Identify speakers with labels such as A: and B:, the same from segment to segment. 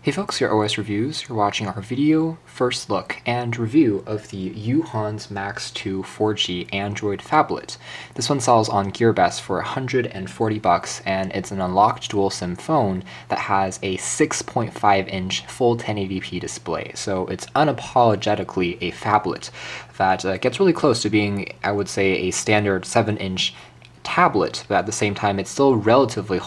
A: Hey folks, your OS Reviews. You're watching our video, first look, and review of the UHANS Max 2 4G Android Phablet. This one sells on GearBest for $140, and it's an unlocked dual SIM phone that has a 6.5-inch full 1080p display. So it's unapologetically a phablet that gets really close to being, I would say, a standard 7-inch tablet, but at the same time it's still relatively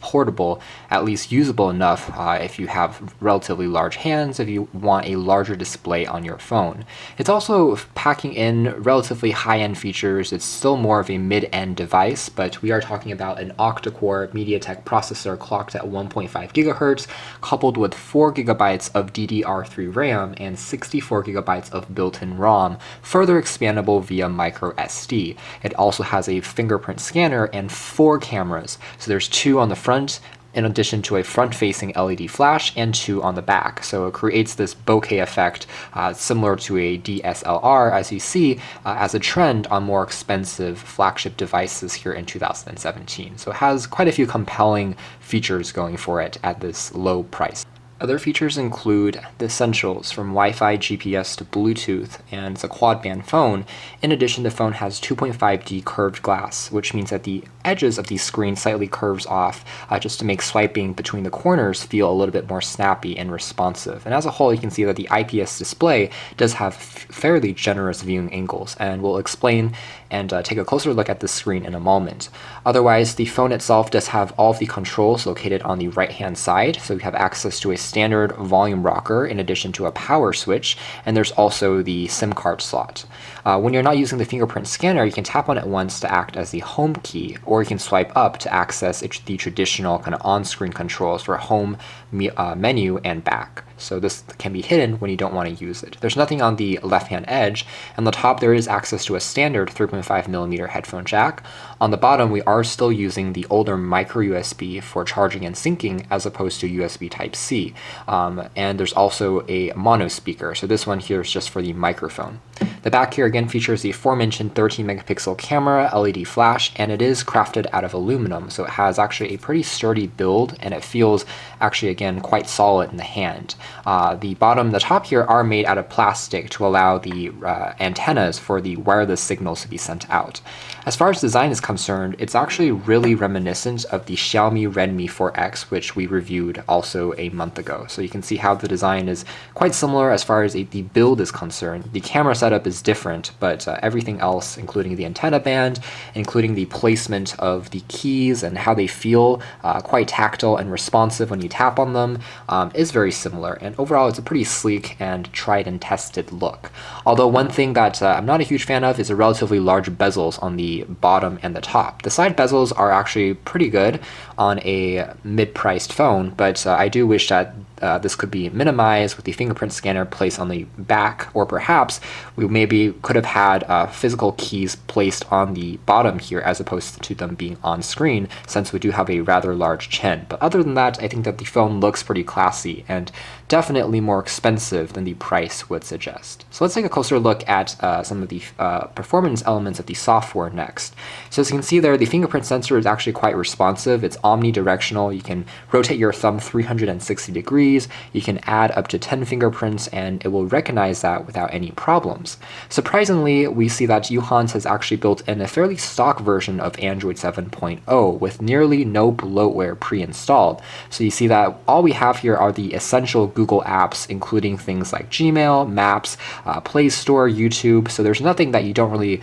A: portable, at least usable enough if you have relatively large hands, if you want a larger display on your phone. It's also packing in relatively high-end features. It's still more of a mid-end device, but we are talking about an Octa-Core MediaTek processor clocked at 1.5 GHz, coupled with 4 GB of DDR3 RAM and 64 GB of built-in ROM, further expandable via micro SD. It also has a fingerprint scanner and 4 cameras. So there's 2 on the front, in addition to a front-facing LED flash, and 2 on the back. So it creates this bokeh effect similar to a DSLR, as you see as a trend on more expensive flagship devices here in 2017. So it has quite a few compelling features going for it at this low price. Other features include the essentials from Wi-Fi, GPS to Bluetooth, and it's a quad-band phone. In addition, the phone has 2.5D curved glass, which means that the edges of the screen slightly curves off just to make swiping between the corners feel a little bit more snappy and responsive. And as a whole, you can see that the IPS display does have fairly generous viewing angles, and we'll explain and take a closer look at the screen in a moment. Otherwise, the phone itself does have all of the controls located on the right-hand side, so we have access to a standard volume rocker in addition to a power switch, and there's also the SIM card slot. When you're not using the fingerprint scanner, you can tap on it once to act as the home key, or you can swipe up to access the traditional kind of on-screen controls for home, menu, and back. So this can be hidden when you don't want to use it. There's nothing on the left-hand edge. On the top, there is access to a standard 3.5mm headphone jack. On the bottom, we are still using the older micro USB for charging and syncing as opposed to USB Type-C. And there's also a mono speaker. So this one here is just for the microphone. The back here again features the aforementioned 13-megapixel camera, LED flash, and it is crafted out of aluminum. So it has actually a pretty sturdy build, and it feels actually, again, quite solid in the hand. The bottom and the top here are made out of plastic to allow the antennas for the wireless signals to be sent out. As far as design is concerned, it's actually really reminiscent of the Xiaomi Redmi 4X, which we reviewed also a month ago. So you can see how the design is quite similar as far as the build is concerned. The camera setup is different, but everything else, including the antenna band, including the placement of the keys and how they feel quite tactile and responsive when you tap on them, is very similar. And overall, it's a pretty sleek and tried and tested look. Although one thing that I'm not a huge fan of is the relatively large bezels on the bottom and the top. The side bezels are actually pretty good on a mid-priced phone, but I do wish that this could be minimized with the fingerprint scanner placed on the back, or perhaps we maybe could have had physical keys placed on the bottom here as opposed to them being on screen, since we do have a rather large chin. But other than that, I think that the phone looks pretty classy and definitely more expensive than the price would suggest. So let's take a closer look at some of the performance elements of the software next. So as you can see there, the fingerprint sensor is actually quite responsive. It's omnidirectional. You can rotate your thumb 360 degrees. You can add up to 10 fingerprints, and it will recognize that without any problems. Surprisingly, we see that UHANS has actually built in a fairly stock version of Android 7.0 with nearly no bloatware pre-installed. So you see that all we have here are the essential Google apps, including things like Gmail, Maps, Play Store, YouTube. So there's nothing that you don't really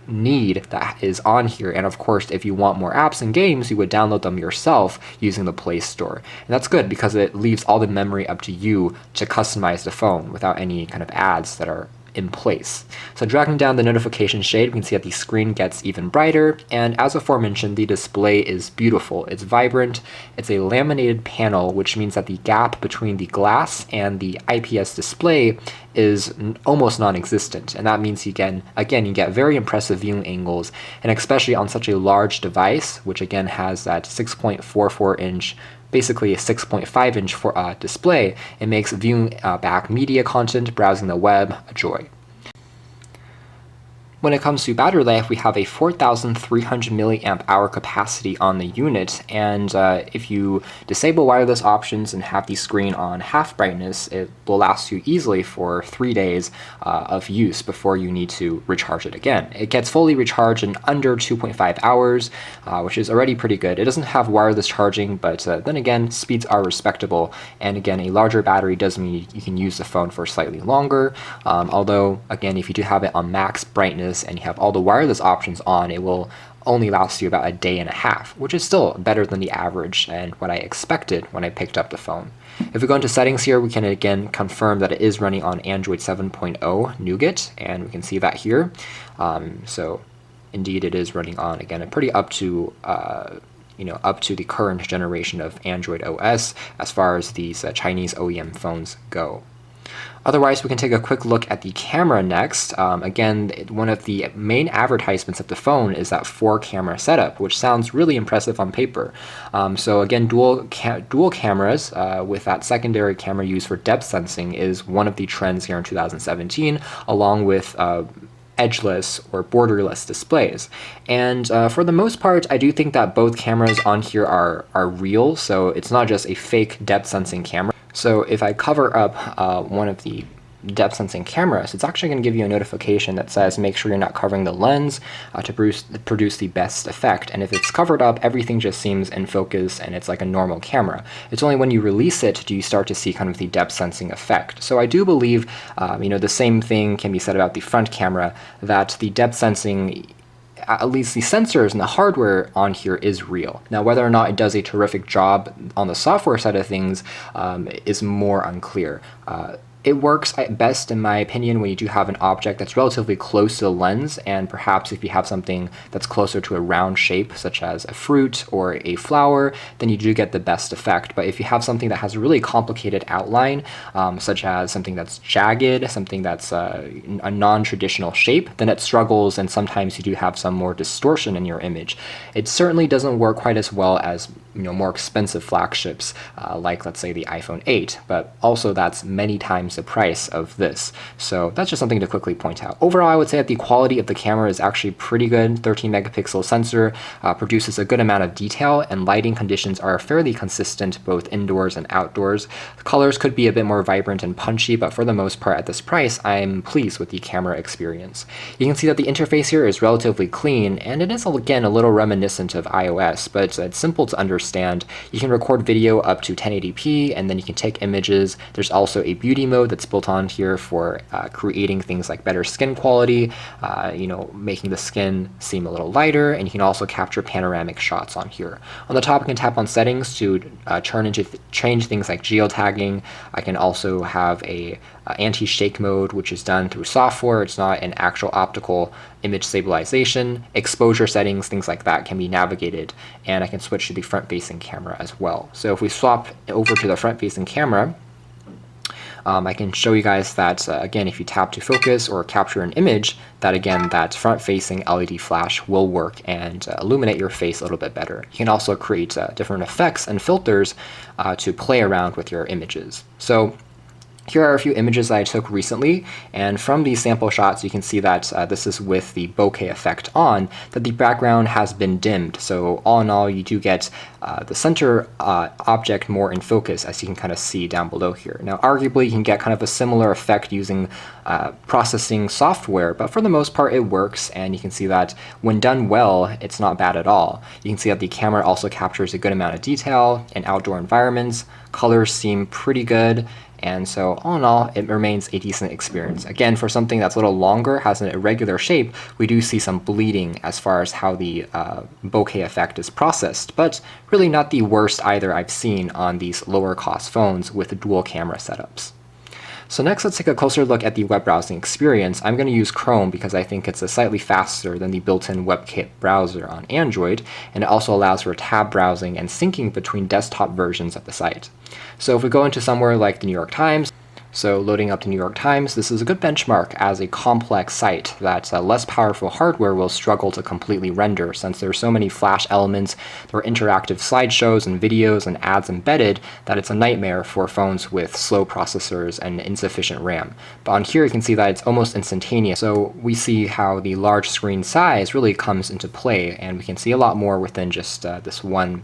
A: need that is on here. And of course, if you want more apps and games, you would download them yourself using the Play Store. And that's good because it leaves all the memory up to you to customize the phone without any kind of ads that are in place. So dragging down the notification shade, we can see that the screen gets even brighter, and as aforementioned, the display is beautiful. It's vibrant. It's a laminated panel, which means that the gap between the glass and the IPS display is almost non-existent, and that means you get very impressive viewing angles, and especially on such a large device, which again has that 6.44-inch, basically a 6.5-inch display. It makes viewing back media content, browsing the web, a joy. When it comes to battery life, we have a 4,300 milliamp hour capacity on the unit, and if you disable wireless options and have the screen on half brightness, it will last you easily for 3 days of use before you need to recharge it again. It gets fully recharged in under 2.5 hours, which is already pretty good. It doesn't have wireless charging, but then again, speeds are respectable, and again, a larger battery does mean you can use the phone for slightly longer, although again, if you do have it on max brightness and you have all the wireless options on, it will only last you about a day and a half, which is still better than the average and what I expected when I picked up the phone. If we go into settings here, we can again confirm that it is running on Android 7.0 Nougat, and we can see that here. So indeed it is running on, again, a pretty up to up to the current generation of Android OS as far as these Chinese OEM phones go. Otherwise, we can take a quick look at the camera next. Again, one of the main advertisements of the phone is that 4-camera setup, which sounds really impressive on paper. So again, dual cameras with that secondary camera used for depth sensing is one of the trends here in 2017, along with edgeless or borderless displays. And for the most part, I do think that both cameras on here are real, so it's not just a fake depth sensing camera. So if I cover up one of the depth sensing cameras, it's actually going to give you a notification that says make sure you're not covering the lens to produce the best effect. And if it's covered up, everything just seems in focus and it's like a normal camera. It's only when you release it do you start to see kind of the depth sensing effect. So I do believe the same thing can be said about the front camera, that the depth sensing, at least the sensors and the hardware on here, is real. Now, whether or not it does a terrific job on the software side of things is more unclear. It works at best, in my opinion, when you do have an object that's relatively close to the lens, and perhaps if you have something that's closer to a round shape, such as a fruit or a flower, then you do get the best effect. But if you have something that has a really complicated outline, such as something that's jagged, something that's a non-traditional shape, then it struggles, and sometimes you do have some more distortion in your image. It certainly doesn't work quite as well as more expensive flagships like, let's say, the iPhone 8, but also that's many times the price of this. So that's just something to quickly point out. Overall, I would say that the quality of the camera is actually pretty good. 13 megapixel sensor produces a good amount of detail, and lighting conditions are fairly consistent both indoors and outdoors. The colors could be a bit more vibrant and punchy, but for the most part at this price, I'm pleased with the camera experience. You can see that the interface here is relatively clean, and it is again a little reminiscent of iOS, but it's simple to understand. You can record video up to 1080p, and then you can take images. There's also a beauty mode that's built on here for creating things like better skin quality, making the skin seem a little lighter, and you can also capture panoramic shots on here. On the top, you can tap on settings to change things like geotagging. I can also have a anti-shake mode, which is done through software. It's not an actual optical image stabilization. Exposure settings, things like that, can be navigated, and I can switch to the front-facing camera as well. So if we swap over to the front-facing camera, I can show you guys that, again, if you tap to focus or capture an image, that again, that front-facing LED flash will work and illuminate your face a little bit better. You can also create different effects and filters to play around with your images. So here are a few images that I took recently, and from these sample shots you can see that this is with the bokeh effect on, that the background has been dimmed. So all in all, you do get the center object more in focus, as you can kind of see down below here. Now arguably you can get kind of a similar effect using processing software, but for the most part it works, and you can see that when done well, it's not bad at all. You can see that the camera also captures a good amount of detail in outdoor environments. Colors seem pretty good. And so all in all, it remains a decent experience. Again, for something that's a little longer, has an irregular shape, we do see some bleeding as far as how the bokeh effect is processed, but really not the worst either I've seen on these lower cost phones with dual camera setups. So next, let's take a closer look at the web browsing experience. I'm going to use Chrome because I think it's slightly faster than the built-in WebKit browser on Android, and it also allows for tab browsing and syncing between desktop versions of the site. So if we go into somewhere like the New York Times, So loading up the New York Times, this is a good benchmark as a complex site that less powerful hardware will struggle to completely render, since there are so many flash elements, there are interactive slideshows and videos and ads embedded that it's a nightmare for phones with slow processors and insufficient RAM. But on here you can see that it's almost instantaneous, so we see how the large screen size really comes into play, and we can see a lot more within just this one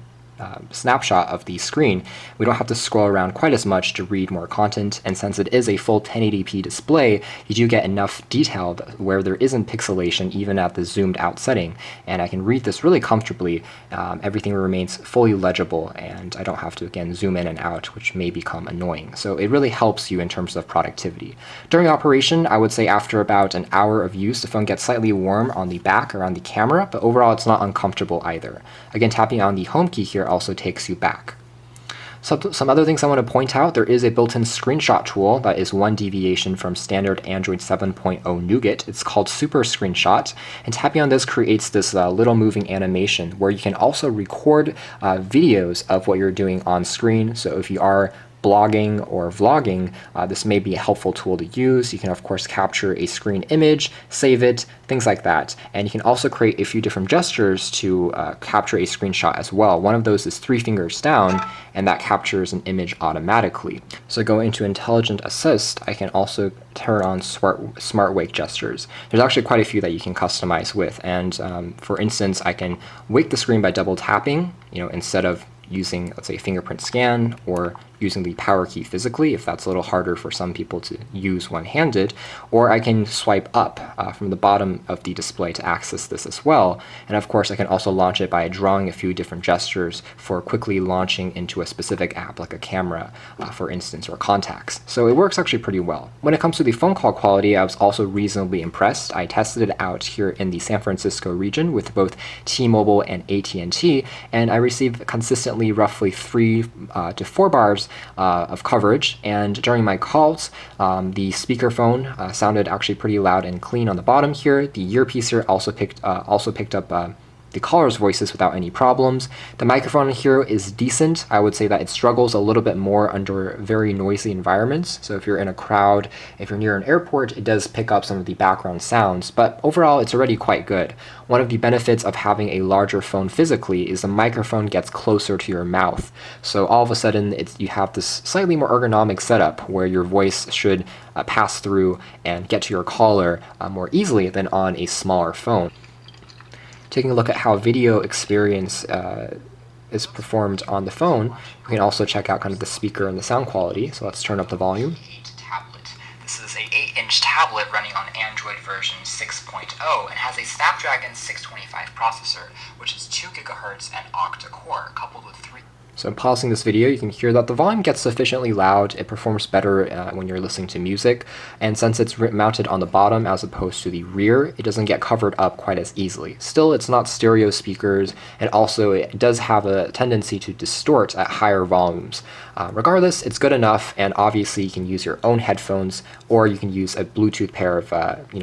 A: snapshot of the screen. We don't have to scroll around quite as much to read more content, and since it is a full 1080p display, you do get enough detail where there isn't pixelation even at the zoomed out setting, and I can read this really comfortably. Everything remains fully legible, and I don't have to again zoom in and out, which may become annoying. So it really helps you in terms of productivity. During operation, I would say after about an hour of use, the phone gets slightly warm on the back around the camera, but overall it's not uncomfortable either. Again, tapping on the home key here also takes you back. Some other things I want to point out: there is a built-in screenshot tool that is one deviation from standard Android 7.0 Nougat. It's called Super Screenshot, and tapping on this creates this little moving animation where you can also record videos of what you're doing on screen. So if you are blogging or vlogging, this may be a helpful tool to use. You can of course capture a screen image, save it, things like that. And you can also create a few different gestures to capture a screenshot as well. One of those is 3 fingers down, and that captures an image automatically. So go into Intelligent Assist, I can also turn on smart wake gestures. There's actually quite a few that you can customize with, and for instance, I can wake the screen by double tapping, instead of using, let's say, fingerprint scan or using the power key physically, if that's a little harder for some people to use one-handed, or I can swipe up from the bottom of the display to access this as well. And of course, I can also launch it by drawing a few different gestures for quickly launching into a specific app like a camera, for instance, or contacts. So it works actually pretty well. When it comes to the phone call quality, I was also reasonably impressed. I tested it out here in the San Francisco region with both T-Mobile and AT&T, and I received consistently roughly 3 to 4 bars of coverage, and during my calls, the speakerphone sounded actually pretty loud and clean on the bottom here. The earpiece here also picked up the caller's voices without any problems. The microphone here is decent. I would say that it struggles a little bit more under very noisy environments. So if you're in a crowd, if you're near an airport, it does pick up some of the background sounds, but overall it's already quite good. One of the benefits of having a larger phone physically is the microphone gets closer to your mouth. So all of a sudden you have this slightly more ergonomic setup where your voice should pass through and get to your caller more easily than on a smaller phone. Taking a look at how video experience is performed on the phone, we can also check out kind of the speaker and the sound quality. So let's turn up the volume. This is an 8-inch tablet running on Android version 6.0 and has a Snapdragon 625 processor, which is 2 GHz and Octa-Core, coupled with 3. So in pausing this video, you can hear that the volume gets sufficiently loud. It performs better when you're listening to music, and since it's mounted on the bottom as opposed to the rear, it doesn't get covered up quite as easily. Still, it's not stereo speakers, and also it does have a tendency to distort at higher volumes. Regardless, it's good enough, and obviously you can use your own headphones, or you can use a Bluetooth pair of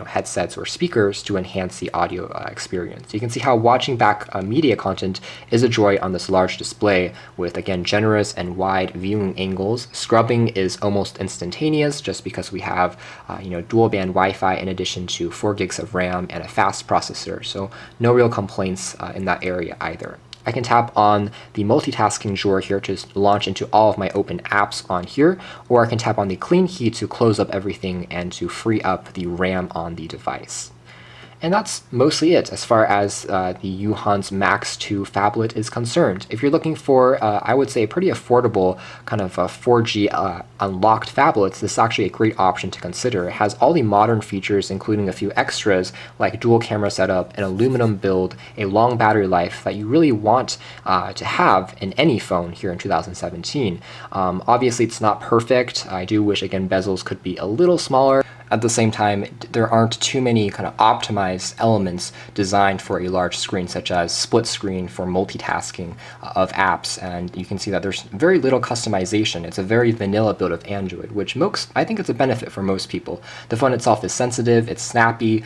A: headsets or speakers to enhance the audio experience. You can see how watching back media content is a joy on this large display with, again, generous and wide viewing angles. Scrubbing is almost instantaneous just because we have dual band Wi-Fi in addition to 4 gigs of RAM and a fast processor, so no real complaints in that area either. I can tap on the multitasking drawer here to launch into all of my open apps on here, or I can tap on the clean key to close up everything and to free up the RAM on the device. And that's mostly it as far as the UHANS Max 2 phablet is concerned. If you're looking for, I would say, a pretty affordable kind of 4G unlocked phablets, this is actually a great option to consider. It has all the modern features, including a few extras like dual camera setup, an aluminum build, a long battery life that you really want to have in any phone here in 2017. Obviously, it's not perfect. I do wish, again, bezels could be a little smaller. At the same time, there aren't too many kind of optimized elements designed for a large screen, such as split screen for multitasking of apps. And you can see that there's very little customization. It's a very vanilla build of Android, which I think it's a benefit for most people. The phone itself is sensitive, it's snappy.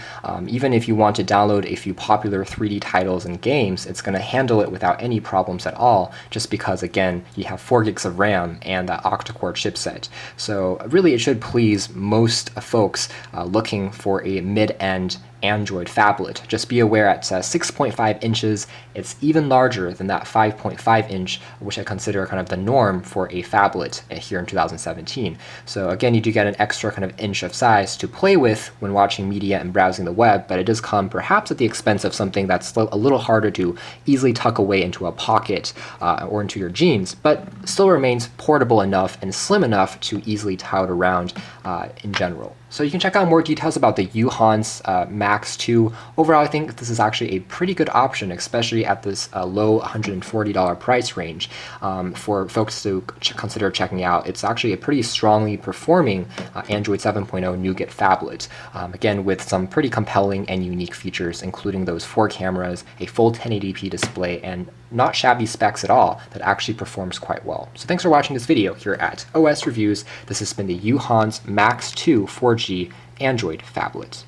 A: Even if you want to download a few popular 3D titles and games, it's going to handle it without any problems at all, just because, again, you have 4 gigs of RAM and that Octa-Core chipset. So really, it should please most folks looking for a mid-end Android phablet. Just be aware at 6.5 inches, it's even larger than that 5.5 inch, which I consider kind of the norm for a phablet here in 2017. So again, you do get an extra kind of inch of size to play with when watching media and browsing the web, but it does come perhaps at the expense of something that's a little harder to easily tuck away into a pocket or into your jeans, but still remains portable enough and slim enough to easily tote around in general. So you can check out more details about the UHANS Max 2. Overall, I think this is actually a pretty good option, especially at this low $140 price range for folks to consider checking out. It's actually a pretty strongly performing Android 7.0 Nougat phablet, again, with some pretty compelling and unique features, including those 4 cameras, a full 1080p display, and not shabby specs at all that actually performs quite well. So thanks for watching this video here at OS Reviews. This has been the UHANS Max 2 4G Android phablet.